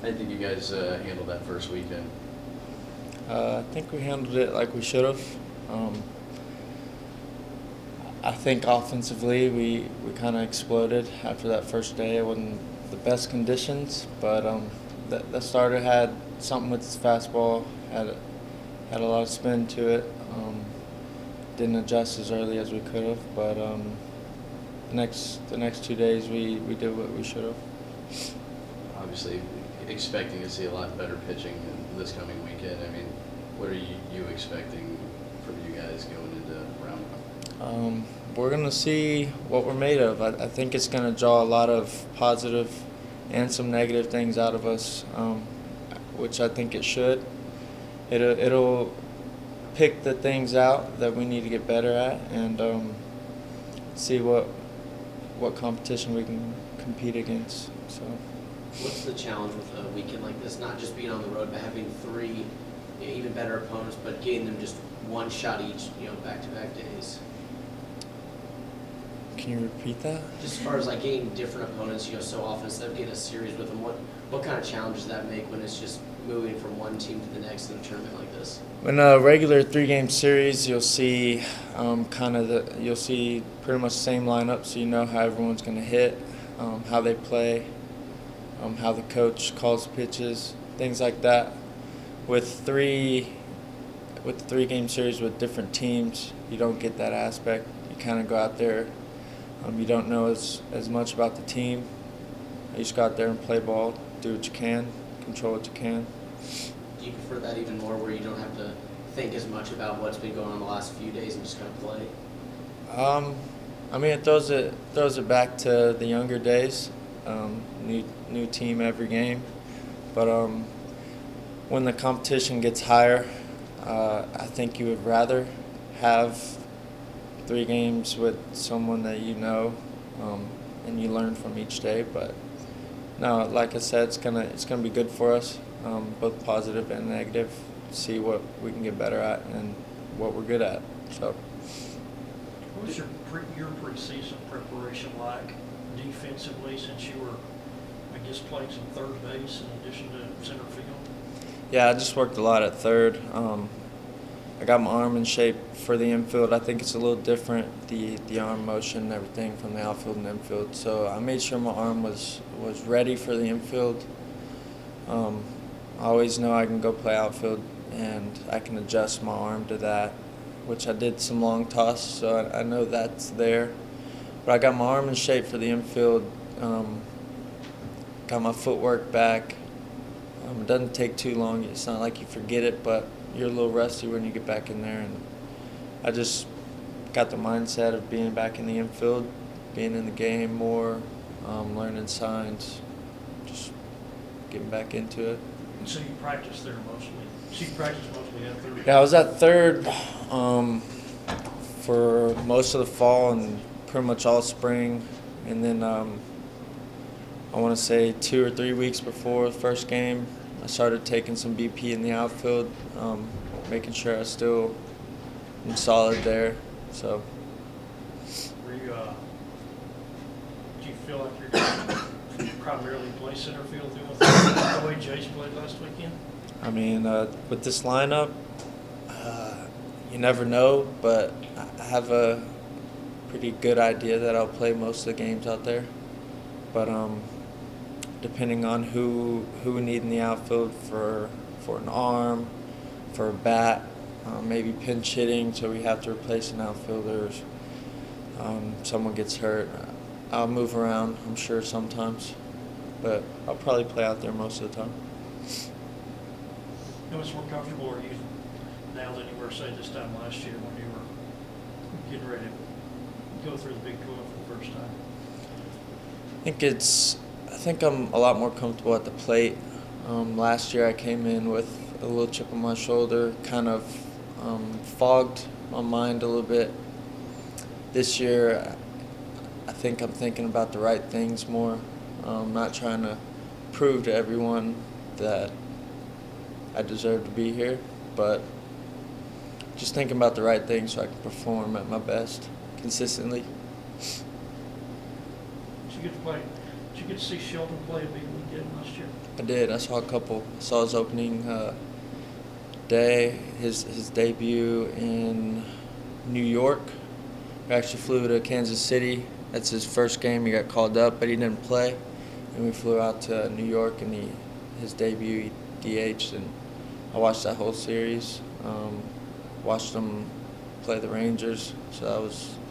I think you guys handled that first weekend. I think we handled it like we should have. I think offensively we kind of exploded after that first day. It wasn't the best conditions, but the starter had something with his fastball, had a lot of spin to it. Didn't adjust as early as we could have, but the next 2 days we did what we should have. Obviously, expecting to see a lot better pitching this coming weekend. I mean, what are you expecting from you guys going into round one? We're going to see what we're made of. I think it's going to draw a lot of positive and some negative things out of us, which I think it should. It'll pick the things out that we need to get better at and see what competition we can compete against. So. What's the challenge with a weekend like this? Not just being on the road, but having three even better opponents, but getting them just one shot each, back-to-back days. Can you repeat that? Just as far as like getting different opponents, so often instead of getting a series with them, what kind of challenge does that make when it's just moving from one team to the next in a tournament like this? In a regular 3-game series, you'll see you'll see pretty much the same lineup, so you know how everyone's going to hit, how they play, how the coach calls pitches, things like that. With the 3-game series with different teams, you don't get that aspect. You kind of go out there. You don't know as much about the team. You just go out there and play ball, do what you can, control what you can. Do you prefer that even more, where you don't have to think as much about what's been going on the last few days and just kind of play? I mean, it throws it back to the younger days. New team every game, but when the competition gets higher, I think you would rather have 3 games with someone that you know, and you learn from each day. But no, like I said, it's gonna be good for us, both positive and negative. See what we can get better at and what we're good at. So. What was your preseason preparation like defensively, since you were, I guess, playing some third base in addition to center field? Yeah, I just worked a lot at third. I got my arm in shape for the infield. I think it's a little different, the arm motion and everything from the outfield and infield. So I made sure my arm was ready for the infield. I always know I can go play outfield, and I can adjust my arm to that, which I did some long toss, so I know that's there. But I got my arm in shape for the infield, got my footwork back. It doesn't take too long. It's not like you forget it, but you're a little rusty when you get back in there. And I just got the mindset of being back in the infield, being in the game more, learning signs, just getting back into it. And so you practiced there mostly? So you practiced mostly at third? Yeah, I was at third for most of the fall and pretty much all spring. And then I want to say 2 or 3 weeks before the first game, I started taking some BP in the outfield, making sure I still am solid there. So. Were you, do you feel like you're going to primarily play center field through the way Jace played last weekend? I mean, with this lineup, you never know, but I have a pretty good idea that I'll play most of the games out there. But depending on who we need in the outfield for an arm, for a bat, maybe pinch hitting, so we have to replace an outfielder. Someone gets hurt, I'll move around, I'm sure, sometimes. But I'll probably play out there most of the time. How much more comfortable are you now than you were, say, this time last year when you were getting ready to go through the Big 12 for the first time? I think I'm a lot more comfortable at the plate. Last year I came in with a little chip on my shoulder, kind of fogged my mind a little bit. This year I think I'm thinking about the right things more. Not trying to prove to everyone that I deserve to be here, but just thinking about the right things so I can perform at my best consistently. Did you get to see Shelton play a big did last year? I did. I saw a couple. I saw his opening day, his debut in New York. He actually flew to Kansas City. That's his first game. He got called up, but he didn't play. And we flew out to New York, and his debut, he DH'd, and I watched that whole series. Watched him play the Rangers, so that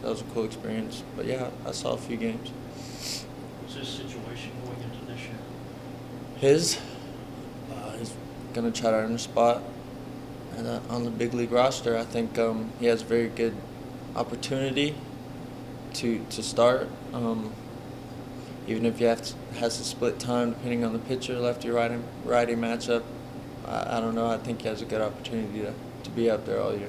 was a cool experience. But yeah, I saw a few games. What's his situation going into this year? He's gonna try to earn a spot on the big league roster. I think he has a very good opportunity to start. Even if has to split time depending on the pitcher, lefty righty matchup. I don't know. I think he has a good opportunity to be out there all year.